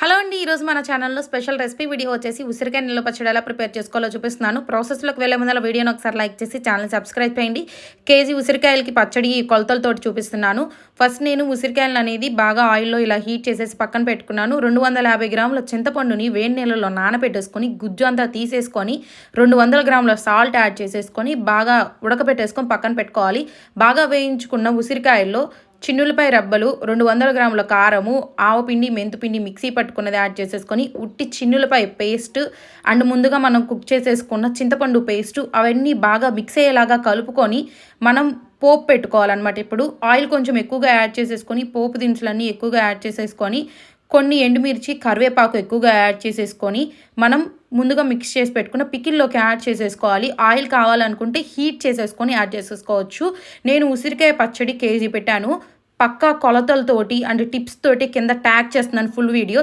Hello అండి. ఈరోజు మన ఛానల్‌లో స్పెషల్ రెసిపీ వీడియో వచ్చేసి ఉసిరికాయ నిల్వ పచ్చడి ఎలా ప్రిపేర్ చేసుకోవాలో చూపిస్తున్నాను. ప్రాసెస్‌లోకి వెళ్ళే ముందల వీడియోని ఒకసారి లైక్ చేసి ఛానల్‌ని సబ్స్క్రైబ్ చేయండి. కేజీ ఉసిరికాయలకి పచ్చడి కొలతలతోటి చూపిస్తున్నాను. ఫస్ట్ నేను ఉసిరికాయలనేది బాగా ఆయిల్‌లో ఇలా హీట్ చేసేసి పక్కన పెట్టుకున్నాను. 250 గ్రాముల చింతపండుని వేడి నీళ్ళలో నానబెట్టేసుకొని గుజ్జు అంతా తీసేసుకొని 200 గ్రాముల సాల్ట్ యాడ్ చేసేసుకొని బాగా ఉడకబెట్టేసుకొని పక్కన పెట్టుకోవాలి. బాగా వేయించుకున్న ఉసిరికాయల్లో చిన్నులపై రబ్బలు, 200 గ్రాముల కారము, ఆవపిండి, మెంతిపిండి మిక్సీ పట్టుకున్నది యాడ్ చేసేసుకొని, ఉట్టి చిన్నులపై పేస్ట్ అండ్ ముందుగా మనం కుక్ చేసేసుకున్న చింతపండు పేస్టు అవన్నీ బాగా మిక్స్ అయ్యేలాగా కలుపుకొని మనం పోపు పెట్టుకోవాలన్నమాట. ఇప్పుడు ఆయిల్ కొంచెం ఎక్కువగా యాడ్ చేసేసుకొని, పోపు దినుసులన్నీ ఎక్కువగా యాడ్ చేసేసుకొని, కొన్ని ఎండుమిర్చి, కరివేపాకు ఎక్కువగా యాడ్ చేసేసుకొని, మనం ముందుగా మిక్స్ చేసి పెట్టుకున్న పికిల్లోకి యాడ్ చేసేసుకోవాలి. ఆయిల్ కావాలనుకుంటే హీట్ చేసేసుకొని యాడ్ చేసేసుకోవచ్చు. నేను ఉసిరికాయ పచ్చడి కేజీ పెట్టాను. పక్కా కొలతలతోటి అండ్ టిప్స్ తోటి కింద ట్యాగ్ చేస్తున్నాను ఫుల్ వీడియో.